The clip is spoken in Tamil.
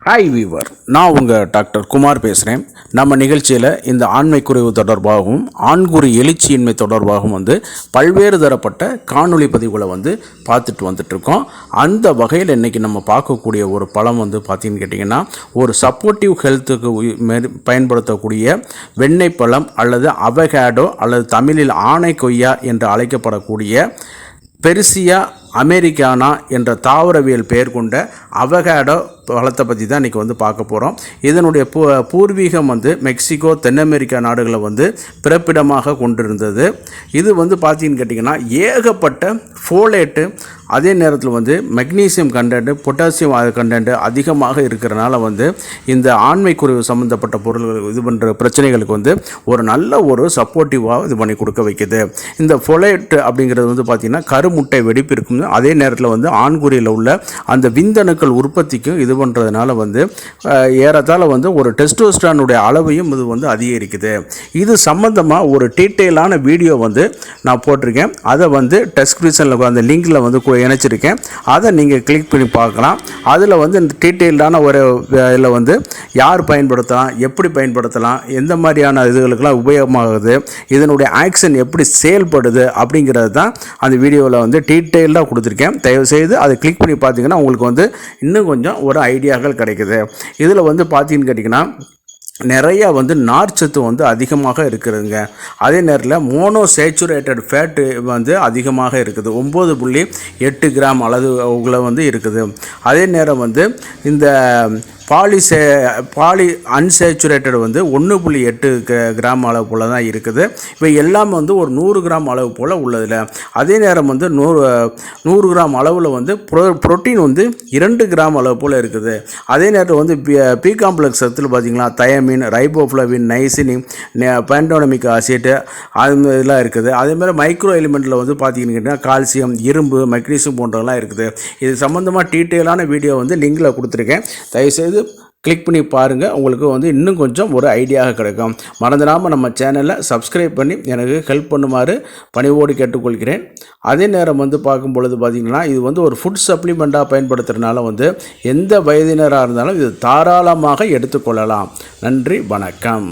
ஹாய் வீவர், நான் உங்கள் டாக்டர் குமார் பேசுகிறேன். நம்ம நிகழ்ச்சியில் இந்த ஆண்மை குறைவு தொடர்பாகவும் ஆண்குறி எழுச்சியின்மை தொடர்பாகவும் பல்வேறு தரப்பட்ட காணொளி பதிவுகளை பார்த்துட்டு வந்துட்ருக்கோம். அந்த வகையில் இன்றைக்கி நம்ம பார்க்கக்கூடிய ஒரு பழம் பார்த்திங்கன்னு கேட்டிங்கன்னா, ஒரு சப்போர்ட்டிவ் ஹெல்த்துக்கு பயன்படுத்தக்கூடிய வெண்ணெய் பழம் அல்லது அவகேடோ அல்லது தமிழில் ஆணை கொய்யா என்று அழைக்கப்படக்கூடிய பெர்சியா அமெரிக்கானா என்ற தாவரவியல் பெயர் கொண்ட அவகேடோ பழத்தை பற்றி தான் இன்றைக்கி பார்க்க போகிறோம். இதனுடைய பூர்வீகம் மெக்சிகோ, தென் அமெரிக்கா நாடுகளை பிறப்பிடமாக கொண்டிருந்தது. இது பார்த்தீங்கன்னு கேட்டிங்கன்னா ஏகப்பட்ட ஃபோலேட்டு, அதே நேரத்தில் மெக்னீசியம் கண்டென்ட், பொட்டாசியம் கண்டென்ட் அதிகமாக இருக்கிறனால இந்த ஆண்மை குறைவு சம்மந்தப்பட்ட பொருள்கள் இது பண்ணுற பிரச்சனைகளுக்கு ஒரு நல்ல ஒரு சப்போர்ட்டிவாக இது பண்ணி கொடுக்க வைக்குது. இந்த ஃபோலேட் அப்படிங்கிறது பார்த்திங்கன்னா கருமுட்டை வெடிப்பு இருக்கும். அதே நேரத்தில் ஆண்குறியில் உள்ள அந்த விந்தணுக்கள் உற்பத்திக்கும் இது பண்ணுறதுனால ஏறத்தாழ ஒரு டெஸ்டோஸ்டரானுடைய அளவையும் இது அதிகரிக்குது. இது சம்பந்தமாக ஒரு டீட்டெயிலான வீடியோ நான் போட்டிருக்கேன். அதை டெஸ்கிரிப்ஷனில் அந்த லிங்கில் இணைச்சிருக்கேன். அதை நீங்கள் கிளிக் பண்ணி பார்க்கலாம். அதில் இந்த டீட்டெயில்டான ஒரு இதில் யார் பயன்படுத்தலாம், எப்படி பயன்படுத்தலாம், எந்த மாதிரியான இதுகளுக்கெல்லாம் உபயோகமாகுது, இதனுடைய ஆக்ஷன் எப்படி செயல்படுது அப்படிங்கிறது தான் அந்த வீடியோவில் டீட்டெயில்டாக கொடுத்துருக்கேன். தயவுசெய்து அதை கிளிக் பண்ணி பார்த்தீங்கன்னா உங்களுக்கு இன்னும் கொஞ்சம் ஒரு ஐடியாக்கள் கிடைக்குது. இதில் பார்த்தீங்கன்னு கேட்டிங்கன்னா நிறையா நார்ச்சத்து அதிகமாக இருக்குதுங்க. அதே நேரத்தில் மோனோசேச்சுரேட்டட் ஃபேட்டு அதிகமாக இருக்குது. 9.8 கிராம் அளவுகளை இருக்குது. அதே நேரம் இந்த பாலி அன்சேச்சுரேட்டட் 1.8 கிராம் அளவு போல் தான் இருக்குது. இவை எல்லாம் ஒரு 100 கிராம் அளவு போல் உள்ளதில். அதே நேரம் 100 கிராம் அளவில் புரோட்டீன் 2 கிராம் அளவு போல் இருக்குது. அதே நேரத்தில் பி காம்ப்ளெக்ஸ் சத்தில் பார்த்திங்களா தயமின், ரைபோஃப்ளவின், நைசினின், பேண்டோனமிக் ஆசிட் அது இதெல்லாம் இருக்குது. அதேமாதிரி மைக்ரோ எலிமெண்ட்டில் பார்த்திங்கன்னா கால்சியம், இரும்பு, மெக்னீசியம் போன்றதெல்லாம் இருக்குது. இது சம்மந்தமாக டீட்டெயிலான வீடியோ லிங்கில் கொடுத்துருக்கேன். தயவுசெய்து கிளிக் பண்ணி பாருங்கள். உங்களுக்கு இன்னும் கொஞ்சம் ஒரு ஐடியாக கிடைக்கும். மறந்துடாமல் நம்ம சேனலை சப்ஸ்கிரைப் பண்ணி எனக்கு ஹெல்ப் பண்ணுமாறு பணிவோடு கேட்டுக்கொள்கிறேன். அதே நேரம் பார்க்கும் பொழுது பார்த்திங்கன்னா இது ஒரு ஃபுட் சப்ளிமெண்ட்டாக பயன்படுத்துகிறதுனால எந்த வயதினராக இருந்தாலும் இது தாராளமாக எடுத்துக்கொள்ளலாம். நன்றி, வணக்கம்.